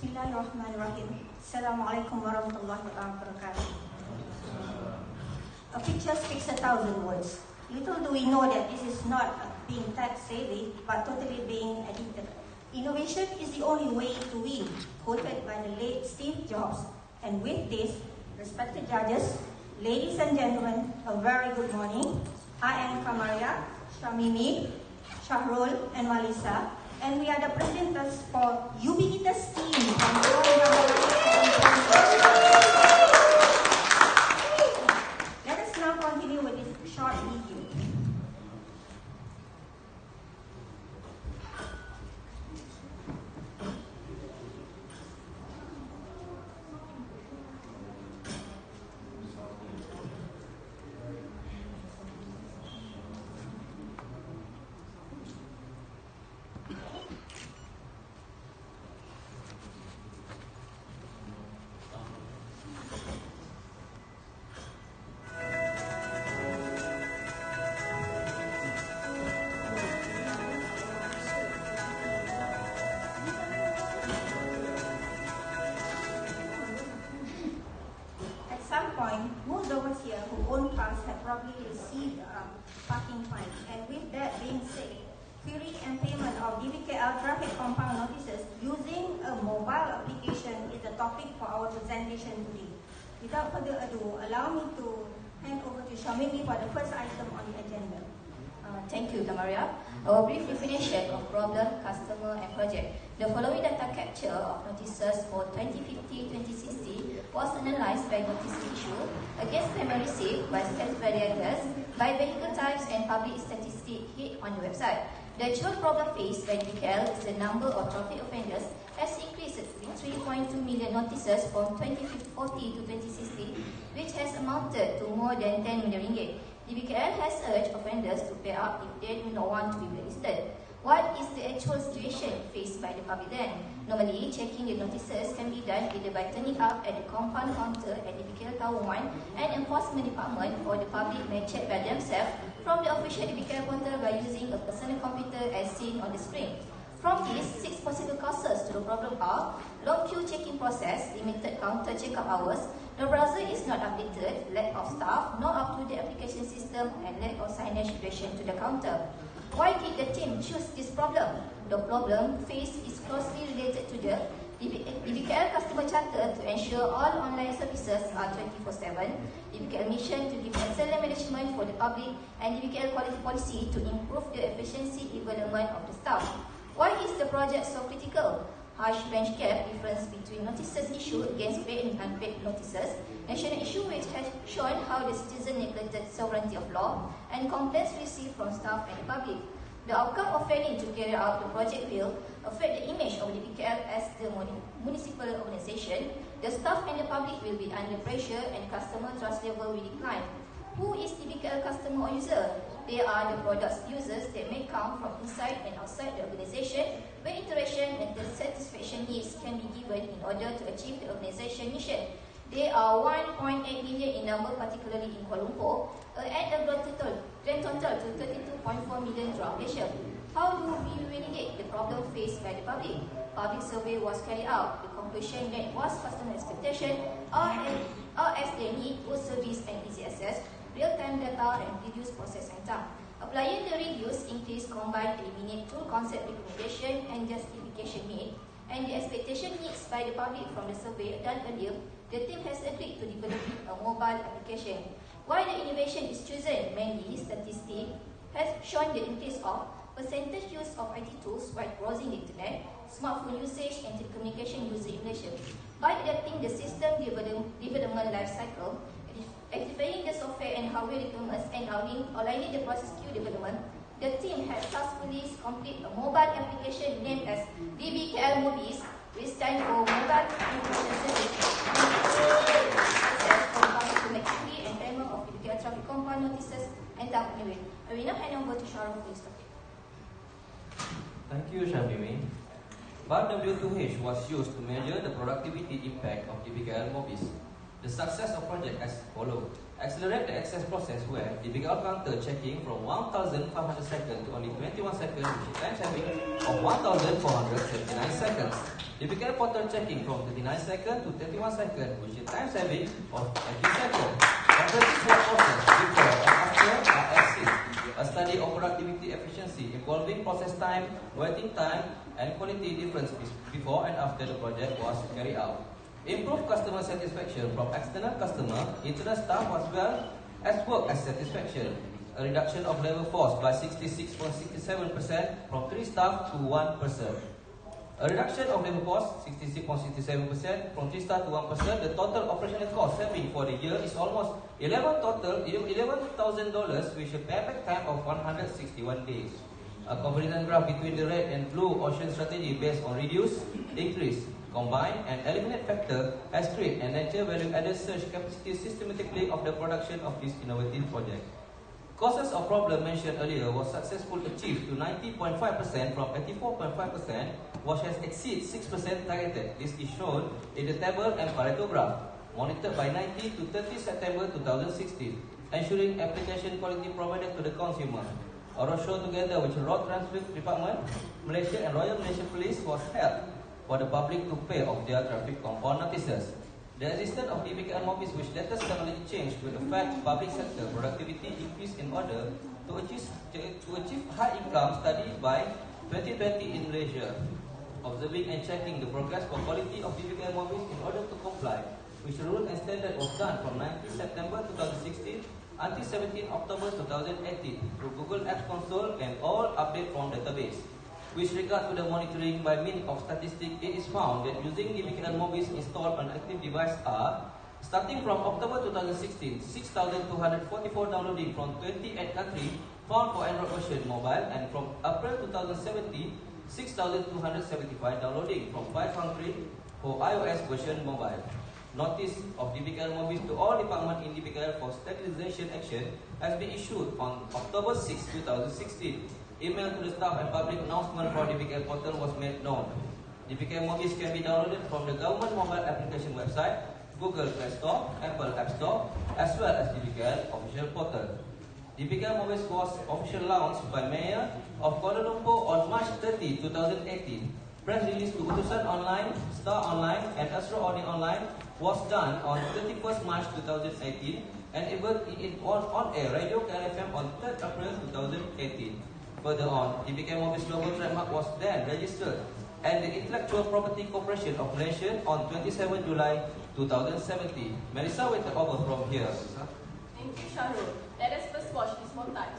Bismillahirrahmanirrahim. Assalamualaikum warahmatullahi wabarakatuh. A picture speaks 1,000 words. Little do we know that this is not being tech savvy, but totally being addicted. Innovation is the only way to win, quoted by the late Steve Jobs. And with this, respected judges, ladies and gentlemen, a very good morning. I am Kamaria, Shamimi, Shahrul, and Malisa, and we are the presenters for Ubiquitous team from Let us now continue with this short video. Most of us here who own cars have probably received parking fines. And with that being said, query and payment of DBKL traffic compound notices using a mobile application is the topic for our presentation today. Without further ado, allow me to hand over to Shamimi for the first item on the agenda. Thank you, Tamaria. Our brief definition of problem, customer, and project. The following data capture of notices for 2050-2060 was analyzed by notice issue against payment received by sales validators by vehicle types and public statistics hit on the website. The actual problem faced by DBKL is the number of traffic offenders has increased to 3.2 million notices from 2040 to 2060, which has amounted to more than 10 million ringgit. DBKL has urged offenders to pay up if they do not want to be blacklisted. What is the actual situation faced by the public then? Normally, checking the notices can be done either by turning up at the compound counter at DBKL Tower 1 and enforcement department, or the public may check by themselves from the official DBKL portal by using a personal computer as seen on the screen. From these, 6 possible causes to the problem are long queue checking process, limited counter checkup hours, the browser is not updated, lack of staff, no up-to-date application system, and lack of signage relation to the counter. Why did the team choose this problem? The problem faced is closely related to the DBKL customer charter to ensure all online services are 24/7, DBKL mission to give excellent management for the public, and DBKL quality policy to improve the efficiency development of the staff. Why is the project so critical? Harsh bench gap difference between notices issued against paid and unpaid notices, national issue which has shown how the citizen neglected sovereignty of law, and complaints received from staff and the public. The outcome of failing to carry out the project will affect the image of the DBKL as the municipal organisation. The staff and the public will be under pressure, and customer trust level will decline. Who is DBKL customer or user? They are the products users that may come from inside and outside the organisation, where interaction and the satisfaction needs can be given in order to achieve the organisation mission. They are 1.8 million in number, particularly in Kuala Lumpur, and a grand total to 32.4 million throughout Malaysia. How do we mitigate the problem faced by the public? Public survey was carried out. The conclusion that was customer expectation, or as they need good service and easy access, real-time data, and reduce processing time. Applying the reduce, increase, combine, eliminate tool concept recommendation and justification made, and the expectation needs by the public from the survey done earlier, the team has agreed to develop a mobile application. Why the innovation is chosen? Mainly, statistics has shown the increase of percentage use of IT tools while browsing the internet, smartphone usage, and telecommunication user in Malaysia. By adapting the system development life cycle, activating the software and hardware requirements, and aligning the process queue development, the team has successfully completed a mobile application named as DBKL Mobies, which stands for Mobile Information Service, access for the public to make query and payment of DBKL traffic compound notices and time anyway. I will now hand over to Shahrul for this topic. Thank you, Shamimi. Bar W2H was used to measure the productivity impact of DBKL Mobies. The success of project as follows. Accelerate the access process where DBKL counter checking from 1,500 seconds to only 21 seconds with time saving of 1,479 seconds. DBKL portal checking from 39 seconds to 31 seconds, which is time saving of 80 seconds. Completing work process before and after are assist. A study of productivity efficiency involving process time, waiting time, and quality difference before and after the project was carried out. Improve customer satisfaction from external customer, internal staff as well as work as satisfaction. A reduction of labor force by 66.67% from 3 staff to 1 person. A reduction of labor force 66.67% from 3 staff to 1 person. The total operational cost saving for the year is almost $11,000 with a payback time of 161 days. A comparison graph between the red and blue ocean strategy based on reduce, increase, combine, and eliminate factor has created and nature value added search capacity systematically of the production of this innovative project. Causes of problem mentioned earlier was successfully achieved to 90.5% from 84.5%, which has exceeded 6% targeted. This is shown in the table and Pareto graph, monitored by 90 to 30 September 2016, ensuring application quality provided to the consumer. A roadshow together with the Road Transport Department, Malaysia and Royal Malaysian Police was held for the public to pay off their traffic compound notices. The existence of DBKL Mobis, which latest technology change will affect public sector productivity increase in order to achieve high income study by 2020 in Malaysia. Observing and checking the progress for quality of DBKL Mobis in order to comply with the rule and standard was done from 19 September 2016 until 17 October 2018 through Google Apps Console and all updates from database. With regard to the monitoring by means of statistics, it is found that using DBKL Mobis installed on active device are, starting from October 2016, 6,244 downloading from 28 countries found for Android version mobile, and from April 2017, 6,275 downloading from 5 countries for iOS version mobile. Notice of DBKL Mobis to all departments in DBKL for sterilization action has been issued on October 6, 2016. Email to the staff and public announcement for DBKL portal was made known. DBKL Mobis can be downloaded from the government mobile application website, Google Play Store, Apple App Store, as well as DBKL official portal. DBKL Mobis was officially launched by Mayor of Kuala Lumpur on March 30, 2018. Press release to Utusan Online, Star Online, and Astro Audio Online was done on 31st March 2018 and it on air Radio KLFM on 3rd April 2018. Further on, DBKL Mobis global trademark was then registered and the Intellectual Property Corporation of Malaysia on 27 July 2017. Melissa will take over from here. Thank you, Shahrul. Let us first watch this montage.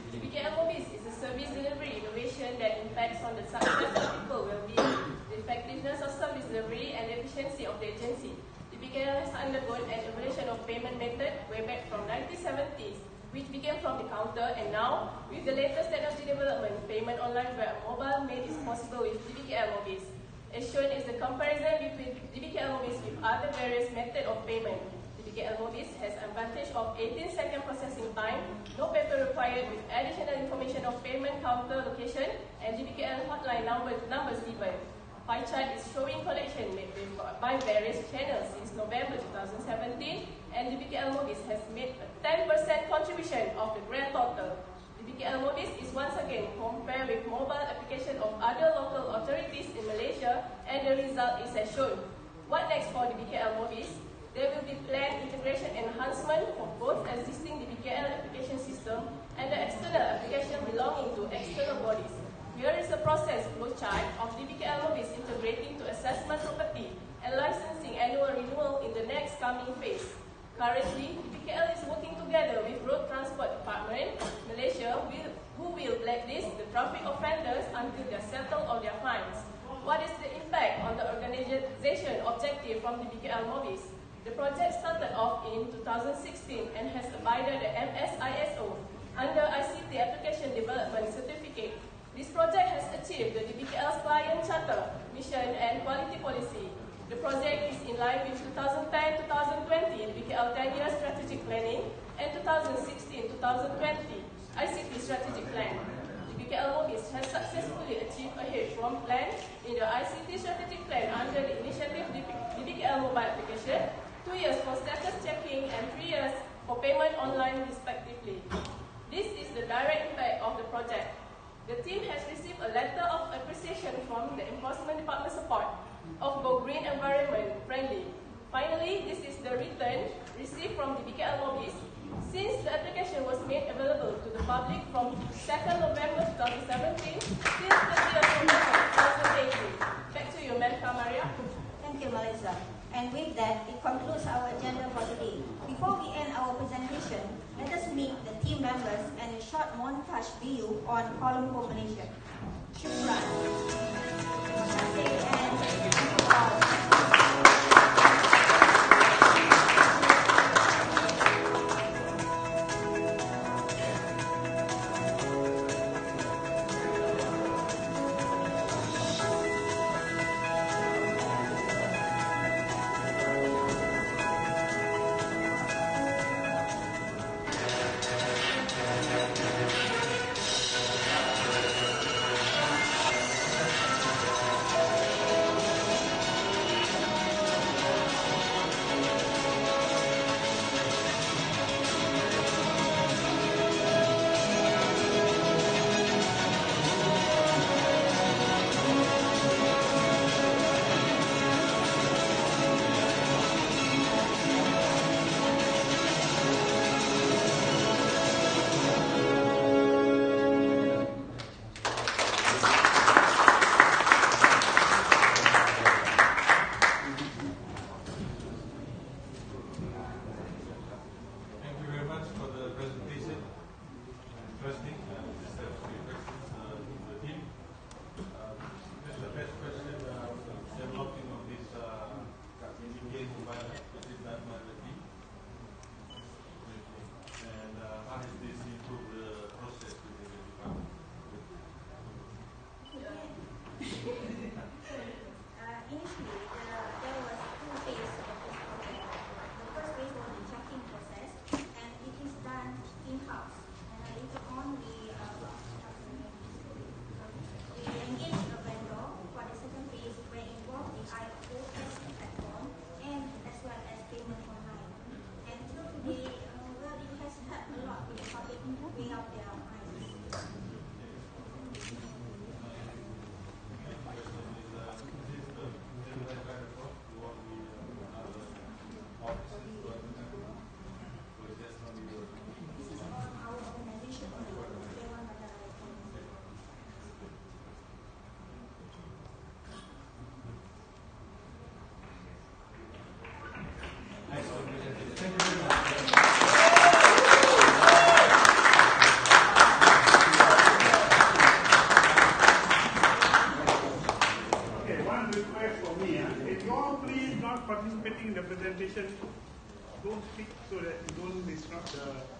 DBKL Mobis is a service delivery innovation that impacts on the success of people well-being, the effectiveness of service delivery, and the efficiency of the agency. DBKL has undergone an evolution of payment method way back from 1970s, which began from the counter, and now, with the latest technology development, payment online via mobile made is possible with DBKL Mobis. As shown is the comparison between DBKL Mobis with other various methods of payment. DBKL Mobis has advantage of 18-second processing time, no paper required with additional information of payment counter location, and DBKL hotline numbers given. Pie chart is showing collection made by various channels since November 2017, and DBKL Mobis has made a 10% contribution of the grand total. DBKL Mobis is once again compared with mobile application of other local authorities in Malaysia, and the result is as shown. What next for DBKL Mobis? There will be planned integration enhancement for both existing DBKL application system and the external application belonging to external bodies. Here is the process flowchart of DBKL Mobis integrating to assessment property and licensing annual renewal in the next coming phase. Currently, DBKL is working together with Road Transport Department, Malaysia, who will blacklist the traffic offenders until they settle all their fines. What is the impact on the organization objective from DBKL Mobis? The project started off in 2016 and has abided the MSISO under ICT Application Development Certificate. This project has achieved the DBKL's client charter, mission, and quality policy. The project is in line with 2010-2020 DBKL 10-year strategic planning and 2016-2020 ICT strategic plan. DBKL Mobis has successfully achieved a H1 plan in the ICT strategic plan under the initiative DBKL mobile application, 2 years for status checking and 3 years for payment online respectively. This is the direct impact of the project. The team has received a letter of appreciation from the Enforcement Department support of Go Green Environment Friendly. Finally, this is the return received from DBKL Mobis since the application was made available to the public from 2nd November 2017 till 30th November 2018. Back to you, Melka Maria. Thank you, Melissa. And with that, it concludes our agenda for today. Before we end our presentation, let us meet the team members and a short montage video on Kuala Lumpur, Malaysia. Shukran. Participating in the presentation, don't speak so that you don't disrupt the